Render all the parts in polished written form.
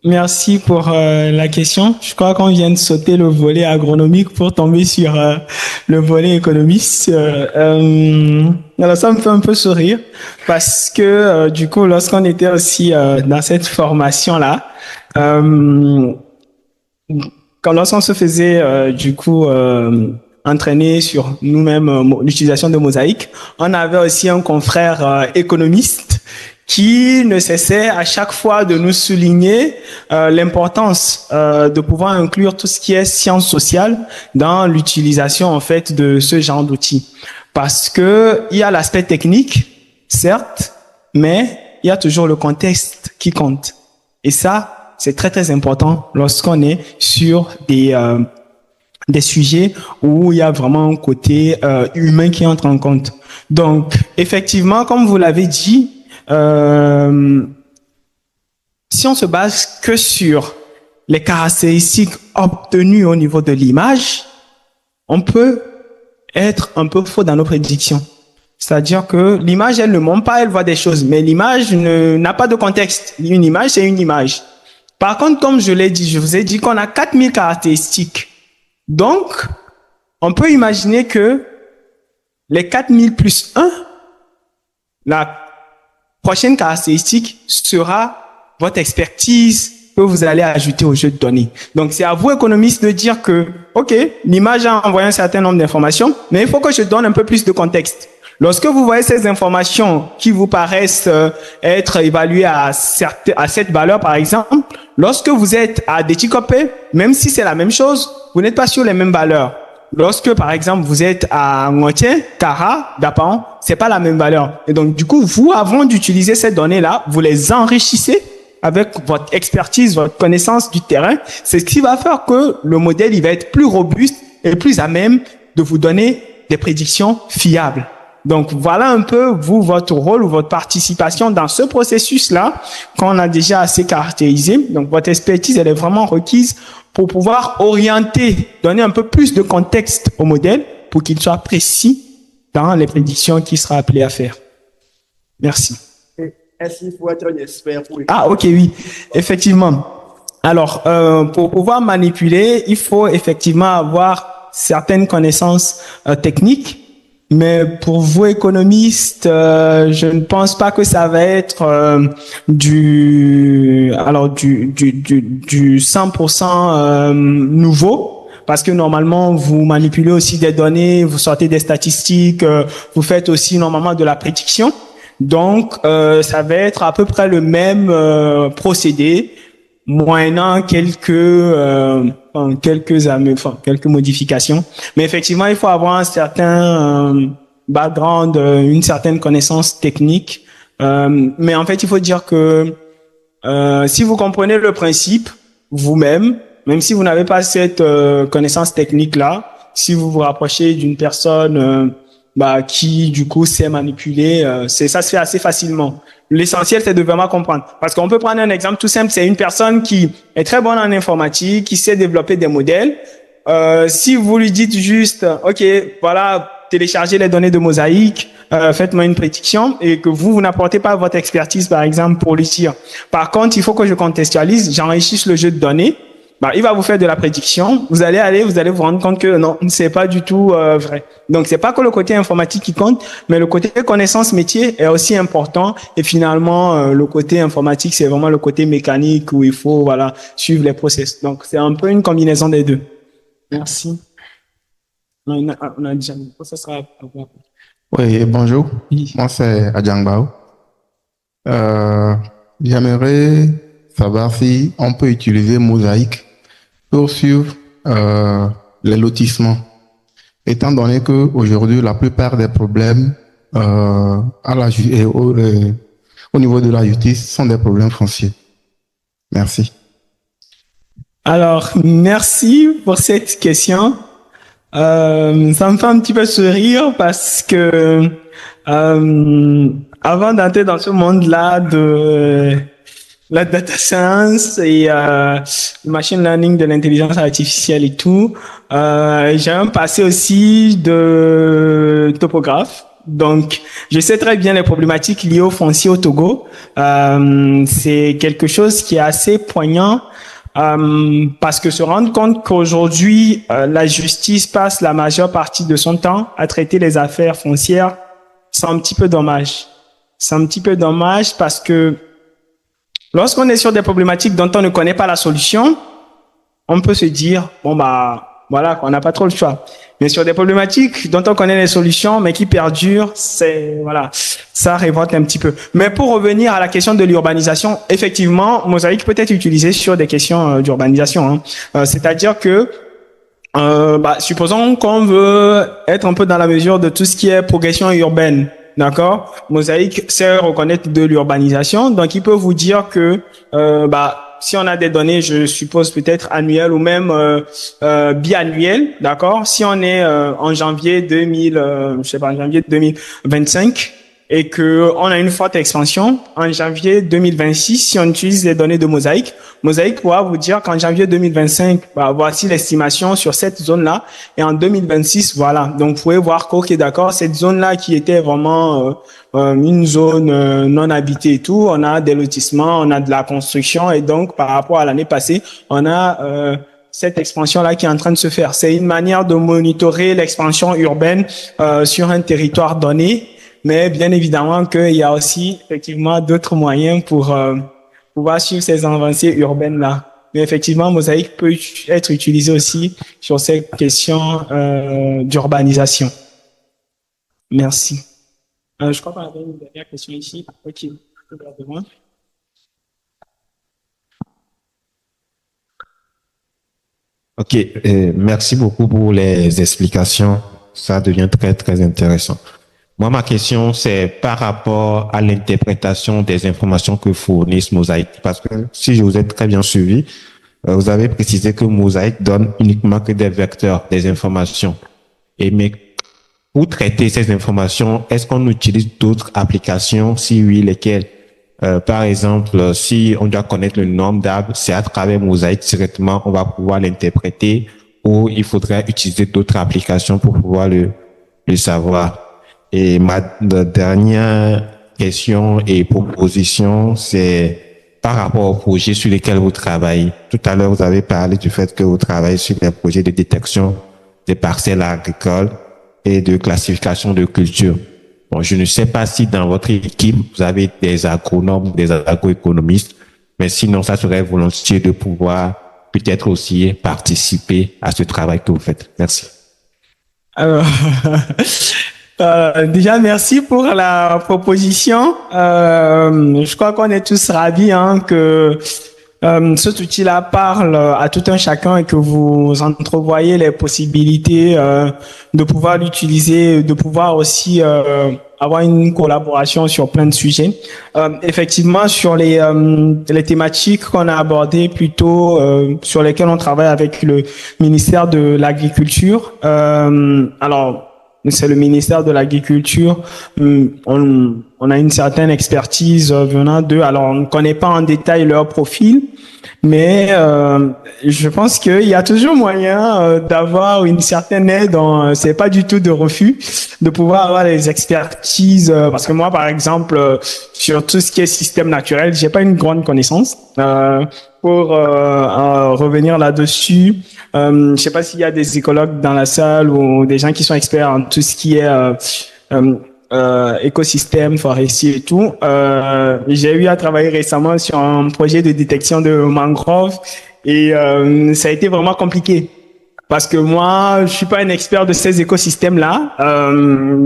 Merci pour la question. Je crois qu'on vient de sauter le volet agronomique pour tomber sur le volet économiste. Alors ça me fait un peu sourire parce que du coup, lorsqu'on était aussi dans cette formation-là, euh, lorsqu'on se faisait entraîner sur nous-mêmes l'utilisation de mosaïques, on avait aussi un confrère économiste qui ne cessait à chaque fois de nous souligner l'importance de pouvoir inclure tout ce qui est sciences sociales dans l'utilisation en fait de ce genre d'outils. Parce que il y a l'aspect technique, certes, mais il y a toujours le contexte qui compte. Et ça, c'est très très important lorsqu'on est sur des sujets où il y a vraiment un côté humain qui entre en compte. Donc, effectivement, comme vous l'avez dit, si on se base que sur les caractéristiques obtenues au niveau de l'image, on peut être un peu faux dans nos prédictions. C'est-à-dire que l'image, elle ne montre pas, elle voit des choses, mais l'image n'a pas de contexte. Une image, c'est une image. Par contre, comme je l'ai dit, je vous ai dit qu'on a 4000 caractéristiques. Donc, on peut imaginer que les 4000 plus 1, la prochaine caractéristique sera votre expertise que vous allez ajouter au jeu de données. Donc, c'est à vous, économistes, de dire que, OK, l'image a envoyé un certain nombre d'informations, mais il faut que je donne un peu plus de contexte. Lorsque vous voyez ces informations qui vous paraissent être évaluées à cette valeur, par exemple, lorsque vous êtes à Déticopé, même si c'est la même chose, vous n'êtes pas sur les mêmes valeurs. Lorsque, par exemple, vous êtes à Ngotier, Kara, Dapan, c'est pas la même valeur. Et donc, du coup, vous, avant d'utiliser ces données-là, vous les enrichissez avec votre expertise, votre connaissance du terrain. C'est ce qui va faire que le modèle, il va être plus robuste et plus à même de vous donner des prédictions fiables. Donc, voilà un peu, vous, votre rôle ou votre participation dans ce processus-là qu'on a déjà assez caractérisé. Donc, votre expertise, elle est vraiment requise pour pouvoir orienter, donner un peu plus de contexte au modèle pour qu'il soit précis dans les prédictions qu'il sera appelé à faire. Merci. Est-ce qu'il faut être un expert pour... Ah, ok, oui, effectivement. Alors, pour pouvoir manipuler, il faut effectivement avoir certaines connaissances techniques. Mais pour vous, économistes, je ne pense pas que ça va être du 100% nouveau, parce que normalement, vous manipulez aussi des données, vous sortez des statistiques, vous faites aussi normalement de la prédiction. Donc, ça va être à peu près le même procédé, moyennant quelques modifications. Mais effectivement, il faut avoir un certain background, une certaine connaissance technique. Mais en fait, il faut dire que si vous comprenez le principe vous-même, même si vous n'avez pas cette connaissance technique-là, si vous vous rapprochez d'une personne qui du coup sait manipuler, ça se fait assez facilement. L'essentiel, c'est de vraiment comprendre. Parce qu'on peut prendre un exemple tout simple, c'est une personne qui est très bonne en informatique, qui sait développer des modèles. Si vous lui dites juste, OK, voilà, téléchargez les données de Mosaïque, faites-moi une prédiction, et que vous n'apportez pas votre expertise, par exemple, pour lui dire. Par contre, il faut que je contextualise, j'enrichisse le jeu de données. Il va vous faire de la prédiction. Vous allez vous rendre compte que non, c'est pas du tout vrai. Donc, c'est pas que le côté informatique qui compte, mais le côté connaissance métier est aussi important. Et finalement, le côté informatique, c'est vraiment le côté mécanique où il faut, suivre les process. Donc, c'est un peu une combinaison des deux. Merci. On a déjà mis. Ça sera. Oui, bonjour. Oui. Moi, c'est Adjang Bao. J'aimerais savoir si on peut utiliser Mosaïque pour suivre les lotissements. Étant donné que aujourd'hui la plupart des problèmes au niveau de la justice sont des problèmes fonciers. Merci. Alors, merci pour cette question. Ça me fait un petit peu sourire parce que avant d'entrer dans ce monde-là de la data science et le machine learning, de l'intelligence artificielle et tout, j'ai un passé aussi de topographe. Donc, je sais très bien les problématiques liées au foncier au Togo. C'est quelque chose qui est assez poignant parce que se rendre compte qu'aujourd'hui, la justice passe la majeure partie de son temps à traiter les affaires foncières, c'est un petit peu dommage. C'est un petit peu dommage parce que lorsqu'on est sur des problématiques dont on ne connaît pas la solution, on peut se dire, bon, bah, voilà, on n'a pas trop le choix. Mais sur des problématiques dont on connaît les solutions, mais qui perdurent, voilà, ça révolte un petit peu. Mais pour revenir à la question de l'urbanisation, effectivement, Mosaïque peut être utilisé sur des questions d'urbanisation, hein. C'est-à-dire que, supposons qu'on veut être un peu dans la mesure de tout ce qui est progression urbaine. D'accord? Mosaïque sait reconnaître de l'urbanisation, donc il peut vous dire que, si on a des données, je suppose peut-être annuelles ou même biannuelles, d'accord? Si on est en janvier 2025 et que on a une forte expansion en janvier 2026, si on utilise les données de Mosaïque, Mosaïque pourra vous dire qu'en janvier 2025, voici l'estimation sur cette zone-là, et en 2026, voilà. Donc vous pouvez voir qu'ok, d'accord, cette zone-là qui était vraiment une zone non habitée et tout, on a des lotissements, on a de la construction, et donc par rapport à l'année passée, on a cette expansion-là qui est en train de se faire. C'est une manière de monitorer l'expansion urbaine sur un territoire donné, mais bien évidemment qu'il y a aussi effectivement d'autres moyens pour pouvoir suivre ces avancées urbaines-là. Mais effectivement, Mosaïque peut être utilisé aussi sur ces questions d'urbanisation. Merci. Je crois qu'on avait une dernière question ici. Ok, regardez-moi. Ok, merci beaucoup pour les explications. Ça devient très, très intéressant. Moi, ma question, c'est par rapport à l'interprétation des informations que fournissent Mosaïque. Parce que si je vous ai très bien suivi, vous avez précisé que Mosaïque donne uniquement que des vecteurs, des informations. Mais pour traiter ces informations, est-ce qu'on utilise d'autres applications? Si oui, lesquelles? Par exemple, si on doit connaître le nombre d'arbres, c'est à travers Mosaïque directement, on va pouvoir l'interpréter, ou il faudrait utiliser d'autres applications pour pouvoir le savoir. Et ma dernière question et proposition, c'est par rapport aux projets sur lesquels vous travaillez. Tout à l'heure, vous avez parlé du fait que vous travaillez sur les projets de détection des parcelles agricoles et de classification de cultures. Bon, je ne sais pas si dans votre équipe, vous avez des agronomes, des agroéconomistes, mais sinon, ça serait volontiers de pouvoir peut-être aussi participer à ce travail que vous faites. Merci. Alors, déjà, merci pour la proposition. Je crois qu'on est tous ravis que cet outil-là parle à tout un chacun et que vous entrevoyez les possibilités de pouvoir l'utiliser, de pouvoir aussi avoir une collaboration sur plein de sujets. Effectivement, sur les thématiques qu'on a abordées plutôt, sur lesquelles on travaille avec le ministère de l'Agriculture. Alors, c'est le ministère de l'Agriculture. On a une certaine expertise venant d'eux. Alors, on ne connaît pas en détail leur profil, mais je pense qu'il y a toujours moyen d'avoir une certaine aide. C'est pas du tout de refus de pouvoir avoir des expertises. Parce que moi, par exemple, sur tout ce qui est système naturel, j'ai pas une grande connaissance. Pour revenir là-dessus, je sais pas s'il y a des écologues dans la salle ou des gens qui sont experts en tout ce qui est écosystème forestier et tout. J'ai eu à travailler récemment sur un projet de détection de mangroves et ça a été vraiment compliqué. Parce que moi, je suis pas un expert de ces écosystèmes-là.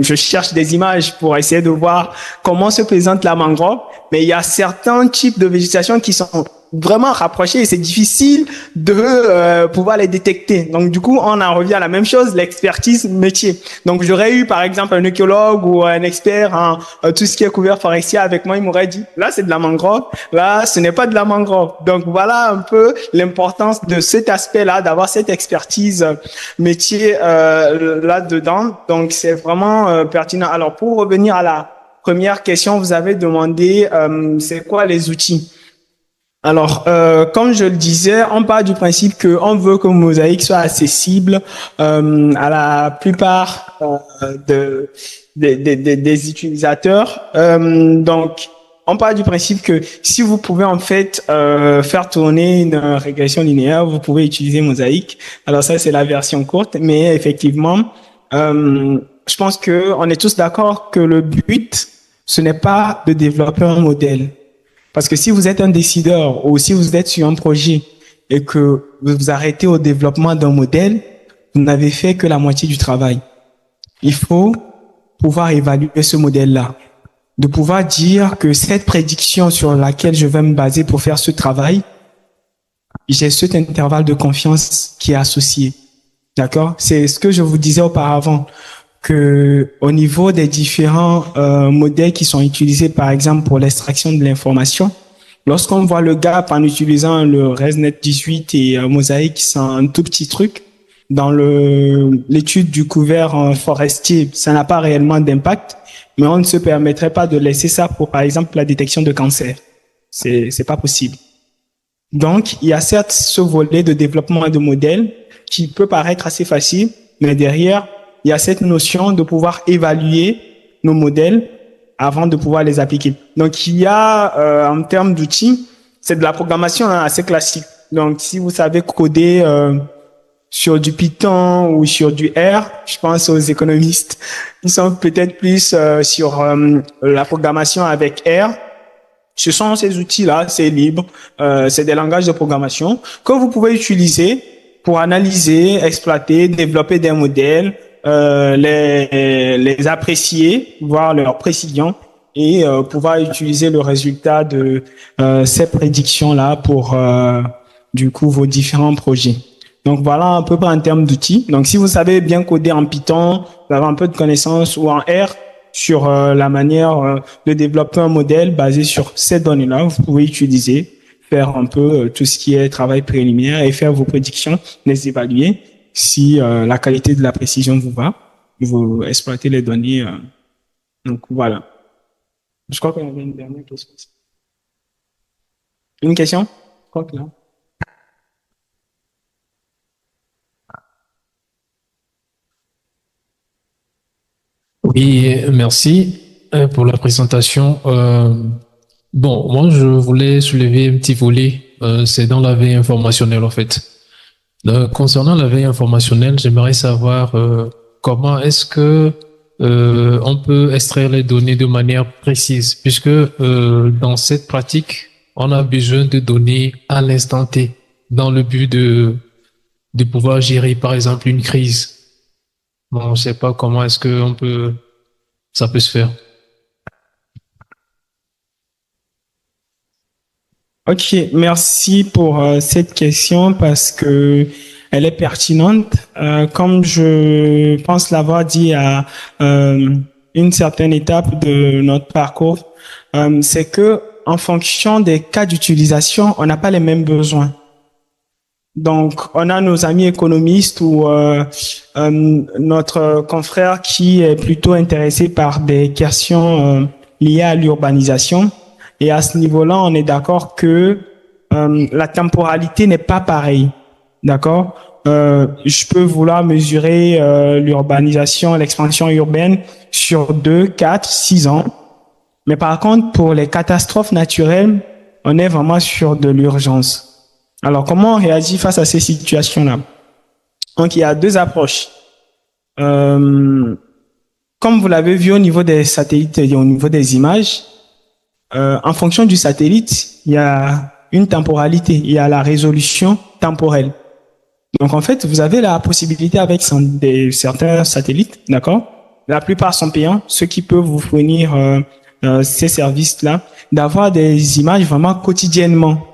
Je cherche des images pour essayer de voir comment se présente la mangrove. Mais il y a certains types de végétation qui sont vraiment rapprochés et c'est difficile de pouvoir les détecter. Donc du coup, on en revient à la même chose, l'expertise métier. Donc j'aurais eu par exemple un écologue ou un expert en tout ce qui est couvert forestier avec moi, il m'aurait dit là c'est de la mangrove, là ce n'est pas de la mangrove. Donc voilà un peu l'importance de cet aspect-là, d'avoir cette expertise métier là-dedans. Donc c'est vraiment pertinent. Alors pour revenir à la première question, vous avez demandé c'est quoi les outils. Alors, comme je le disais, on part du principe qu'on veut que Mosaic soit accessible à la plupart des utilisateurs. Donc, on part du principe que si vous pouvez en fait faire tourner une régression linéaire, vous pouvez utiliser Mosaic. Alors ça, c'est la version courte, mais effectivement, je pense que on est tous d'accord que le but, ce n'est pas de développer un modèle. Parce que si vous êtes un décideur ou si vous êtes sur un projet et que vous vous arrêtez au développement d'un modèle, vous n'avez fait que la moitié du travail. Il faut pouvoir évaluer ce modèle-là, de pouvoir dire que cette prédiction sur laquelle je vais me baser pour faire ce travail, j'ai cet intervalle de confiance qui est associé. D'accord? C'est ce que je vous disais auparavant, que au niveau des différents modèles qui sont utilisés, par exemple pour l'extraction de l'information, lorsqu'on voit le gap en utilisant le ResNet 18 et Mosaic, c'est un tout petit truc. Dans l'étude du couvert forestier, ça n'a pas réellement d'impact, mais on ne se permettrait pas de laisser ça pour, par exemple, la détection de cancer. C'est pas possible. Donc, il y a certes ce volet de développement de modèles qui peut paraître assez facile, mais derrière, il y a cette notion de pouvoir évaluer nos modèles avant de pouvoir les appliquer. Donc, il y a, en termes d'outils, c'est de la programmation assez classique. Donc, si vous savez coder sur du Python ou sur du R, je pense aux économistes, ils sont peut-être plus sur la programmation avec R. Ce sont ces outils-là, c'est libre, c'est des langages de programmation que vous pouvez utiliser pour analyser, exploiter, développer des modèles, les apprécier, voir leur précision et pouvoir utiliser le résultat de ces prédictions-là pour du coup vos différents projets. Donc voilà un peu près en termes d'outils. Donc si vous savez bien coder en Python, vous avez un peu de connaissances ou en R sur la manière de développer un modèle basé sur ces données-là, vous pouvez utiliser, faire un peu tout ce qui est travail préliminaire et faire vos prédictions, les évaluer. Si la qualité de la précision vous va, vous exploitez les données. Donc voilà. Je crois qu'il y avait une dernière question. Une question? Je crois que là. Oui, merci pour la présentation. Bon, moi, je voulais soulever un petit volet, c'est dans la veille informationnelle, en fait. Concernant la veille informationnelle, j'aimerais savoir comment est-ce que on peut extraire les données de manière précise, puisque dans cette pratique, on a besoin de données à l'instant T, dans le but de pouvoir gérer, par exemple, une crise. Bon, on ne sait pas comment est-ce que ça peut se faire. Ok, merci pour cette question parce que elle est pertinente. Comme je pense l'avoir dit à une certaine étape de notre parcours, c'est que en fonction des cas d'utilisation, on n'a pas les mêmes besoins. Donc, on a nos amis économistes ou notre confrère qui est plutôt intéressé par des questions liées à l'urbanisation. Et à ce niveau-là, on est d'accord que la temporalité n'est pas pareille. D'accord? Je peux vouloir mesurer l'urbanisation, l'expansion urbaine sur 2, 4, 6 ans. Mais par contre, pour les catastrophes naturelles, on est vraiment sur de l'urgence. Alors, comment on réagit face à ces situations-là? Donc, il y a deux approches. Comme vous l'avez vu au niveau des satellites et au niveau des images, en fonction du satellite, il y a une temporalité, il y a la résolution temporelle. Donc, en fait, vous avez la possibilité avec certains satellites, d'accord? La plupart sont payants, ceux qui peuvent vous fournir ces services-là, d'avoir des images vraiment quotidiennement.